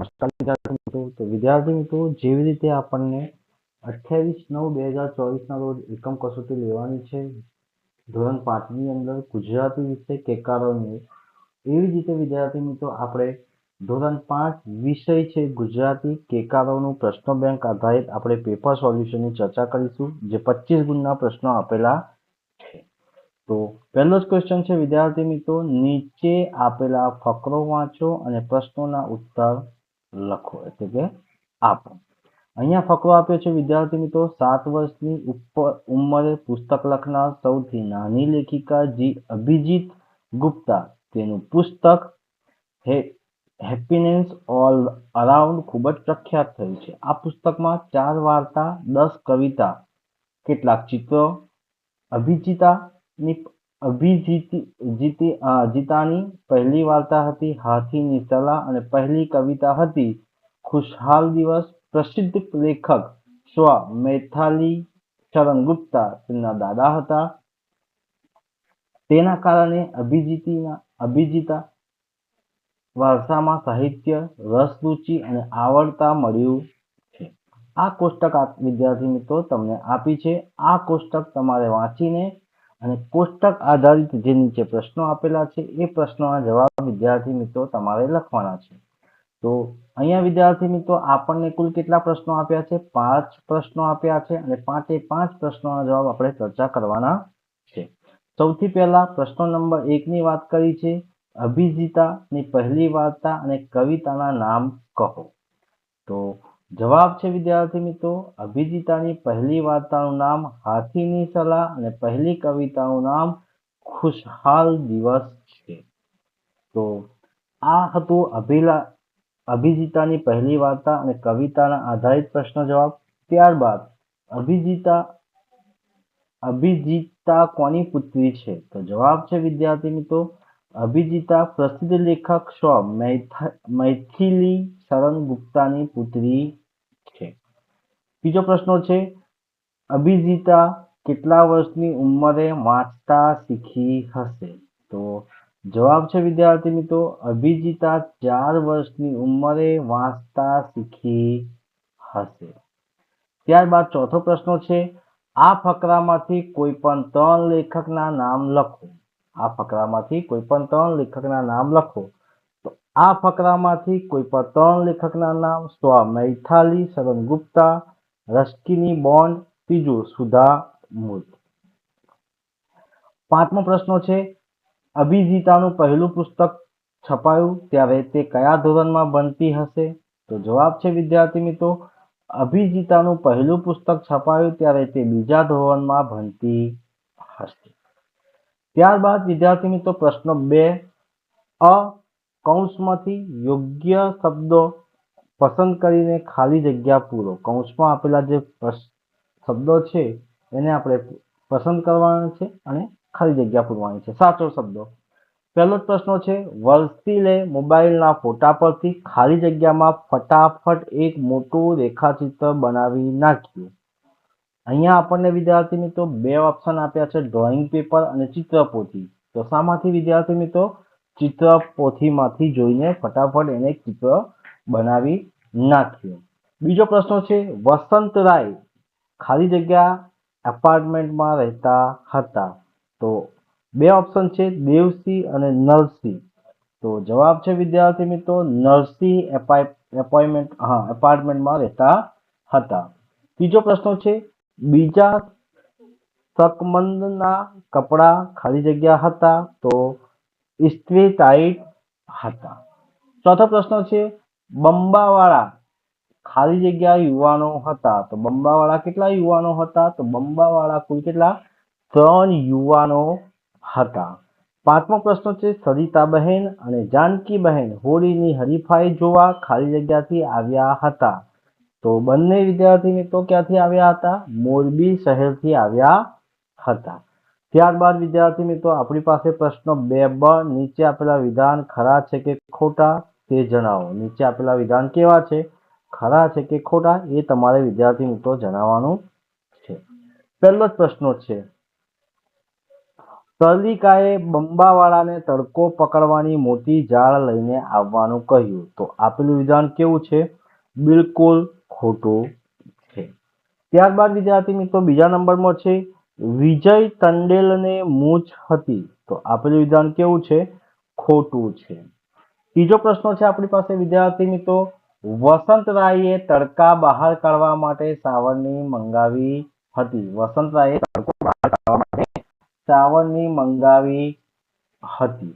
નમસ્કાર વિદ્યાર્થી મિત્રો. તો વિદ્યાર્થી મિત્રો, જેવી રીતે આપણને 28/9/2024 રોજ એકમ કસોટી લેવાની છે ધોરણ 5ની અંદર ગુજરાતી વિષય કેકારોની, એવી જ રીતે વિદ્યાર્થી મિત્રો આપણે ધોરણ 5 વિષય છે ગુજરાતી કેકારોનું પ્રશ્ન બેંક આધારિત આપણે પેપર સોલ્યુશનની ચર્ચા કરીશું, જે 25 ગુણના પ્રશ્નો આપેલા છે. તો પહેલો જ ક્વેશ્ચન છે વિદ્યાર્થી મિત્રો, નીચે આપેલા ફકરો વાંચો અને પ્રશ્નોના ઉત્તર લખો, એટલે કે આપો. અહીંયા ફકરો આપ્યો છે વિદ્યાર્થી મિત્રો, 7 વર્ષની ઉંમરે પુસ્તક લખનાર સૌથી નાની લેખિકા અભિજીત ગુપ્તા, તેનું પુસ્તક હેપીનેસ ઓલ અરાઉન્ડ ખૂબ જ પ્રખ્યાત થયું છે. આ પુસ્તકમાં 4 વાર્તા, 10 કવિતા, કેટલાક ચિત્રો, અભિજીતાની પહેલી વાર્તા હતી હાથીની સલાહ અને પહેલી કવિતા હતી ખુશહાલ દિવસ. પ્રસિદ્ધ લેખક સ્વ મૈથિલી શરણ ગુપ્તા તેમના દાદા હતા. તેના કારણે અભિજીતા વારસામાં સાહિત્ય, રસ, રુચિ અને આવડતા મળ્યું છે. આ કોષ્ટક વિદ્યાર્થી મિત્રો તમને આપી છે. આ કોષ્ટક તમારે વાંચીને અને કોષ્ટક આધારિત જે નીચે પ્રશ્નો આપેલા છે એ પ્રશ્નોના જવાબ વિદ્યાર્થી મિત્રો તમારે લખવાના છે. તો અહીંયા વિદ્યાર્થી મિત્રો આપણને કુલ કેટલા પ્રશ્નો આપ્યા છે? 5 પ્રશ્નો આપ્યા છે અને 5 પ્રશ્નોના જવાબ આપણે ચર્ચા કરવાના છે. સૌથી પહેલા પ્રશ્ન નંબર 1 ની વાત કરી છે, અભિજીતાની પહેલી વાર્તા અને કવિતાના નામ કહો. તો જવાબ છે વિદ્યાર્થી મિત્રો, અભિજીતાની પહેલી વાર્તાનું નામ હાથીની સલાહ અને પહેલી કવિતાનું નામ ખુશહાલ દિવસ છે. તો આ હતું અભિજીતાની પહેલી વાર્તા અને કવિતાના આધારિત પ્રશ્ન જવાબ. ત્યારબાદ અભિજીતા કોની પુત્રી છે? તો જવાબ છે વિદ્યાર્થી મિત્રો, અભિજીતા પ્રસિદ્ધ લેખક સ્વ મૈથિલી શરણ ગુપ્તાની પુત્રી છે. બીજો પ્રશ્ન છે, અભિજીતા કેટલા વર્ષની ઉંમરે વાંચતા શીખી હશે? તો જવાબ છે વિદ્યાર્થી મિત્રો, અભિજીતા 4 વર્ષની ઉંમરે વાંચતા શીખી હશે. ત્યારબાદ ચોથો પ્રશ્ન છે, આ ફકરામાંથી કોઈ પણ 3 લેખકના નામ લખો. આ ફકરામાંથી કોઈ પણ 3 લેખકના નામ લખો. તો આ ફકરામાંથી કોઈ પણ 3 લેખકના નામ સ્વ મૈથિલી શરણ ગુપ્તા, રસ્કિની બોન્ડ, ત્રીજું સુધા મૂર્તિ. 5મો પ્રશ્ન છે, અભિજીતાનું પહેલું પુસ્તક છપાયું ત્યારે તે કયા ધોરણમાં ભણતી હશે? તો જવાબ છે વિદ્યાર્થી મિત્રો, અભિજીતાનું પહેલું પુસ્તક છપાયું ત્યારે તે 2જા ધોરણમાં ભણતી હશે. ત્યારબાદ વિદ્યાર્થી મિત્રો પ્રશ્ન 2, કૌંસમાંથી યોગ્ય શબ્દો પસંદ કરીને ખાલી જગ્યા પૂરો. કૌંસમાં આપેલા જે શબ્દો છે એને આપણે પસંદ કરવાના છે અને ખાલી જગ્યા પૂરવાની છે. સાચો શબ્દો. પહેલો જ પ્રશ્ન છે, વર્ષીલે મોબાઈલના ફોટા પરથી ખાલી જગ્યામાં ફટાફટ એક મોટું રેખાચિત્ર બનાવી નાખ્યું. અહીંયા આપણને વિદ્યાર્થી મિત્રો 2 ઓપ્શન આપ્યા છે, ડ્રોઈંગ પેપર અને ચિત્રપોથી. તો શામાંથી વિદ્યાર્થી મિત્રો? ચિત્રપોથીમાંથી જોઈને ફટાફટ એને ચિત્ર બનાવી નાખ્યું. બીજો પ્રશ્ન છે, વસંતરાય ખાલી જગ્યા એપાર્ટમેન્ટમાં રહેતા હતા. તો 2 ઓપ્શન છે, દેવસિંહ અને નરસિંહ. તો જવાબ છે વિદ્યાર્થી મિત્રો, નરસિંહ એપાર્ટમેન્ટમાં રહેતા હતા. ત્રીજો પ્રશ્ન છે, બીજા શકમંદના કપડા ખાલી જગ્યા હતા. તો ઇસ્ત્રી ટાઈટ હતા. ચોથો પ્રશ્ન છે, બંબાવાળા ખાલી જગ્યા યુવાનો હતા. તો બંબાવાળા કેટલા યુવાનો હતા? તો બંબાવાળા કુલ કેટલા? 3 યુવાનો હતા. 5મો પ્રશ્ન છે, સરિતાબહેન અને જાનકીબહેન હોળીની હરીફાઈ જોવા ખાલી જગ્યાથી આવ્યા હતા. તો બંને વિદ્યાર્થી મિત્રો ક્યાંથી આવ્યા હતા? મોરબી શહેરથી આવ્યા હતા. ત્યારબાદ વિદ્યાર્થી મિત્રો આપણી પાસે પ્રશ્ન 2બ, નીચે આપેલા વિધાન ખરા છે કે ખોટા તે જણાવો. નીચે આપેલા વિધાન કેવા છે? ખરા છે કે ખોટા એ તમારે વિદ્યાર્થી મિત્રો જણાવવાનું છે. પહેલો જ પ્રશ્ન છે, તરલિકાએ બંબાવાળાને તડકો પકડવાની મોટી જાળ લઈને આવવાનું કહ્યું. તો આપેલું વિધાન કેવું છે? બિલકુલ ખોટું છે. ત્યારબાદ વિદ્યાર્થી મિત્રો બીજા નંબરમાં છે વિજય ટંડેલને મૂછ હતી. તો આપેલું વિધાન કેવું છે? ખોટું છે. ત્રીજો પ્રશ્ન છે આપણી પાસે વિદ્યાર્થી મિત્રો, વસંતરાયે તડકા બહાર કાઢવા માટે સાવરણી મંગાવી હતી. વસંતરાયે તડકો બહાર કાઢવા માટે સાવરણી મંગાવી હતી.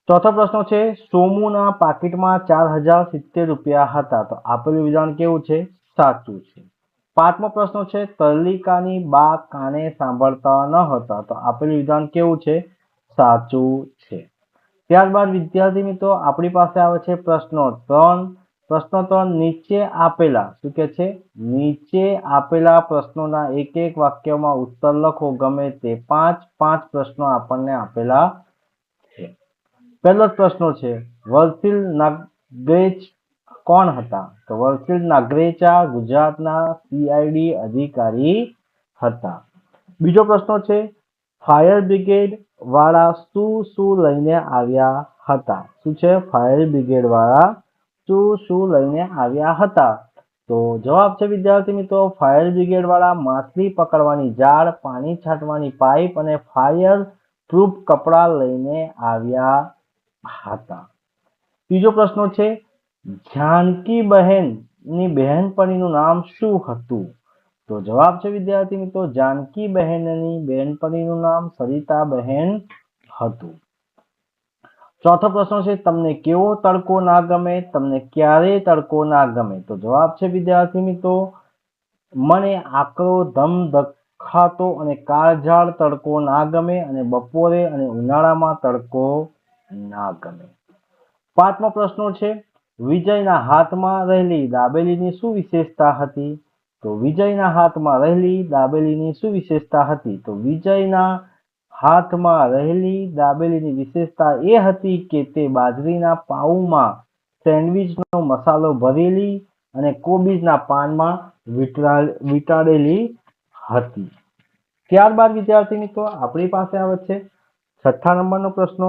ચોથો પ્રશ્ન છે સોમુના પાકીટમાં 4070 રૂપિયા હતા. તો આપેલું વિધાન કેવું છે? સાચું છે. પાંચમો પ્રશ્ન છે તરલિકાની બા કાને સાંભળતા ન હતા. તો આપેલું વિધાન કેવું છે? સાચું છે. ત્યારબાદ વિદ્યાર્થી મિત્રો આપણી પાસે આવે છે પ્રશ્ન 3. પ્રશ્ન 3 નીચે આપેલા શું કે છે? નીચે આપેલા પ્રશ્નોના એક એક વાક્યમાં ઉત્તર લખો. ગમે તે 5 પ્રશ્નો આપણને આપેલા છે. પહેલો જ પ્રશ્ન છે વલસિલ નાગરેચ કોણ હતા? તો વલસિલ નાગરેચા ગુજરાતના CID અધિકારી હતા. બીજો પ્રશ્ન છે ફાયર બ્રિગેડ વાળા શું લઈને આવ્યા હતા? શું છે? ફાયર બ્રિગેડ વાળા શું લઈને આવ્યા હતા? તો જવાબ છે વિદ્યાર્થી મિત્રો ફાયર બ્રિગેડ વાળા માછલી પકડવાની જાળ, પાણી છાંટવાની પાઇપ અને ફાયર પ્રૂફ કપડા લઈને આવ્યા હતા. ત્રીજો પ્રશ્ન છે જાનકી બહેનની બહેનપણીનું નામ શું હતું? તો જવાબ છે વિદ્યાર્થી મિત્રો જાનકી બહેનની બહેનપણીનું નામ સરિતા બહેન હતું. ચોથો પ્રશ્ન છે તમને કેવો તડકો ના ગમે? તમને ક્યારે તડકો ના ગમે? તો જવાબ છે વિદ્યાર્થી મિત્રો મને આકરો ધમધખાતો અને કાળઝાળ તડકો ના ગમે અને બપોરે અને ઉનાળામાં તડકો ના ગમે. પાંચમો પ્રશ્ન છે વિજયના હાથમાં રહેલી દાબેલીની શું વિશેષતા હતી? તો વિજયના હાથમાં રહેલી દાબેલીની શું વિશેષતા હતી? તો વિજયના હાથમાં રહેલી દાબેલીની વિશેષતા એ હતી કે તે બાજરીના પાઉમાં સેન્ડવિચનો મસાલો ભરેલી અને કોબીજના પાનમાં વીંટાળેલી હતી. ત્યારબાદ વિદ્યાર્થી મિત્રો આપણી પાસે આવે છે 6થા નંબરનો પ્રશ્ન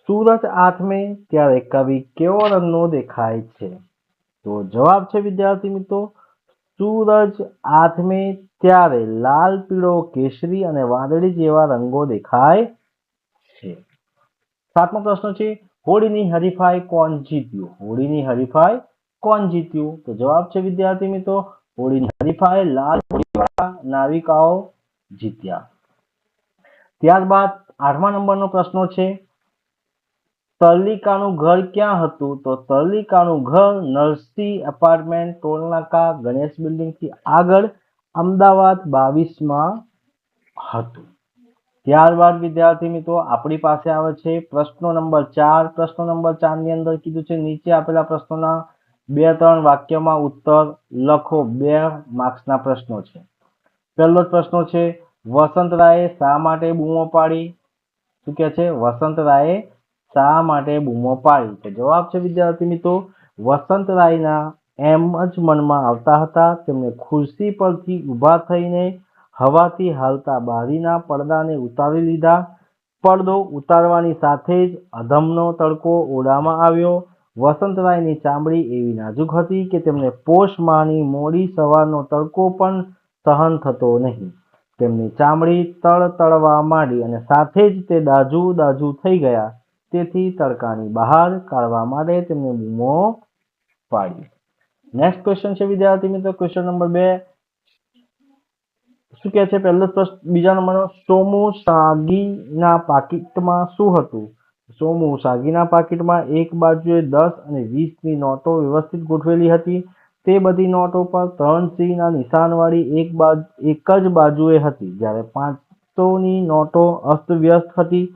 સૂરજ આથમે ત્યારે કવિ કેવો રંગનો દેખાય છે? તો જવાબ છે વિદ્યાર્થી મિત્રો સૂરજ આથમે ત્યારે લાલ, પીળો, કેસરી અને વાદળી જેવા રંગો દેખાય છે. 7મો પ્રશ્ન છે હોળીની હરીફાઈ કોણ જીત્યું? હોળીની હરીફાઈ કોણ જીત્યું? તો જવાબ છે વિદ્યાર્થી મિત્રો હોળીની હરીફાઈ લાલ હોળીવાળા નાવિકાઓ જીત્યા. ત્યારબાદ 8મા નંબરનો પ્રશ્ન છે તરલિકાનું ઘર ક્યાં હતું? તો તરલિકાનું ઘર નરસિંહ એપાર્ટમેન્ટ, ટોલનાકા, ગણેશ બિલ્ડિંગથી આગળ અમદાવાદ 22માં હતું. ત્યારબાદ વિદ્યાર્થી મિત્રો આપણી પાસે આવે છે પ્રશ્ન નંબર 4. પ્રશ્ન નંબર 4 ની અંદર કીધું છે નીચે આપેલા પ્રશ્નોના 2-3 વાક્યમાં ઉત્તર લખો. 2 માર્ક્સના પ્રશ્નો છે. પહેલો જ પ્રશ્ન છે વસંતરાયે શા માટે બૂમો પાડી? શું કે છે? વસંતરાયે શા માટે બૂમો પાડી? તો જવાબ છે વિદ્યાર્થી મિત્રો વસંતરાયના એમ જ મનમાં આવતા હતા. તેમણે ખુરશી પરથી ઊભા થઈને હવાથી હાલતા બારીના પડદાને ઉતારી લીધા. પડદો ઉતારવાની સાથે જ અધમનો તડકો ઓરડામાં આવ્યો. વસંતરાયની ચામડી એવી નાજુક હતી કે તેમને પોષ માહની મોડી સવારનો તડકો પણ સહન થતો નહીં. તેમની ચામડી તળતળવા માંડી અને સાથે જ તે દાઝુ થઈ ગયા. તેથી તડકાની બહાર કાઢવા માટે તેમને બૂમો પાડી. નેક્સ્ટ ક્વેશ્ચન છે વિદ્યાર્થી મિત્રો ક્વેશ્ચન નંબર 2. શું કહે છે? પહેલો પ્રશ્ન બીજા નંબરનો સોમુ સાગીના પાકીટમાં શું હતું? સોમુ સાગીના પાકીટમાં એક બાજુએ 10 અને 20ની નોટો વ્યવસ્થિત ગોઠવેલી હતી. તે બધી નોટો પર 3 સિંહના નિશાનવાળી એક જ બાજુએ હતી. જ્યારે 500ની નોટો અસ્તવ્યસ્ત હતી.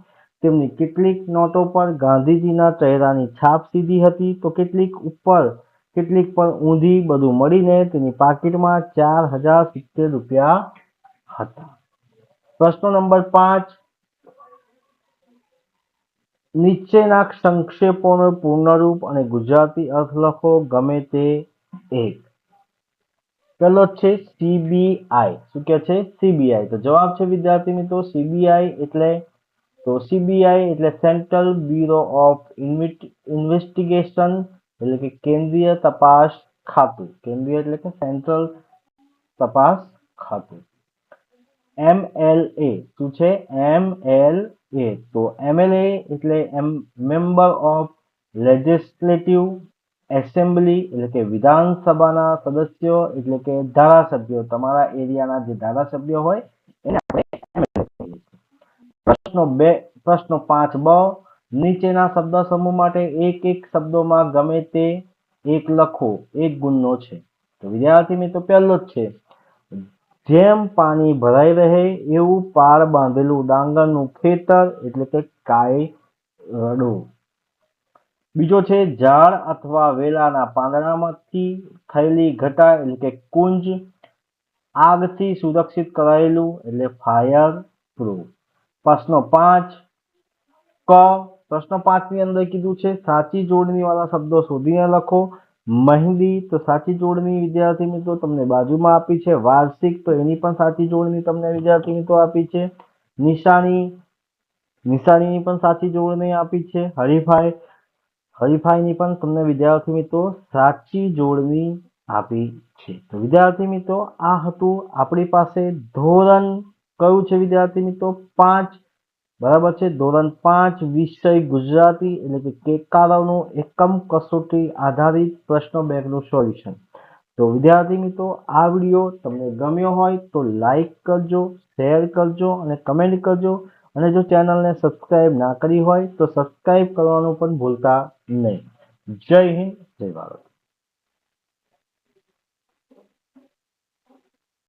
તેમની કેટલીક નોટો પર ગાંધીજીના ચહેરાની છાપ સીધી હતી તો કેટલીક પર ઊંધી. બધું મળીને તેની પાકીટમાં 4070 રૂપિયા હતા. પ્રશ્ન નંબર 5. નીચેના સંક્ષેપોનું પૂર્ણરૂપ અને ગુજરાતી અર્થ લખો. ગમે તે એક. પહેલો છે સીબીઆઈ. શું કે છે? સીબીઆઈ. તો જવાબ છે વિદ્યાર્થી મિત્રો સીબીઆઈ એટલે સેન્ટ્રલ બ્યુરો ઓફ ઇન્વેસ્ટિગેશન એટલે કે કેન્દ્રીય તપાસ ખાતું. કેન્દ્રીય એટલે કે સેન્ટ્રલ તપાસ ખાતું. એમએલએ શું છે? એમએલએ તો એમએલએ એટલે મેમ્બર ઓફ લેજિસ્લેટિવ એસેમ્બલી એટલે કે વિધાનસભાના સદસ્યો એટલે કે ધારાસભ્યો. તમારા એરિયાના જે ધારાસભ્યો હોય એને આપણે એમએલએ કહીએ છીએ. પ્રશ્ન 5બ નીચેના શબ્દ સમૂહ માટે એક શબ્દોમાં ગમે તે એક લખો. એક ગુણનો છે. તો વિદ્યાર્થી મિત્રો પહેલો જ છે જેમ પાણી ભરાઈ રહે એવું પાળ બાંધેલું ડાંગરનું ખેતર એટલે કે કાયડો. બીજો છે ઝાડ અથવા વેલાના પાંદડામાંથી થયેલી ઘટા એટલે કે કુંજ. આગથી સુરક્ષિત કરાયેલું એટલે ફાયર પ્રૂફ. પ્રશ્ન 5 ક પ્રશ્ન 5 ની અંદર કીધું છે સાચી જોડણી વાળા શબ્દો શોધીને લખો. મહેંદી તો સાચી જોડણી વિદ્યાર્થી મિત્રો તમને બાજુમાં આપી છે. વાર્ષિક તો એની પણ સાચી જોડણી તમને વિદ્યાર્થી મિત્રો આપી છે. નિશાનીની પણ સાચી જોડણી આપી છે. હરીફાઈની પણ તમને વિદ્યાર્થી મિત્રો સાચી જોડણી આપી છે. તો વિદ્યાર્થી મિત્રો આ હતું આપણી પાસે ધોરણ કયું છે વિદ્યાર્થી મિત્રો? 5. બરાબર છે. ધોરણ 5 વિષય ગુજરાતી એટલે કે કેકારાવનું એકમ કસોટી આધારિત પ્રશ્ન બેંકનું સોલ્યુશન. તો વિદ્યાર્થી મિત્રો આ વિડીયો તમને ગમ્યો હોય તો લાઈક કરજો, શેર કરજો અને કમેન્ટ કરજો. અને જો ચેનલને સબસ્ક્રાઇબ ના કરી હોય તો સબસ્ક્રાઇબ કરવાનું પણ ભૂલતા નહીં. જય હિન્દ, જય ભારત.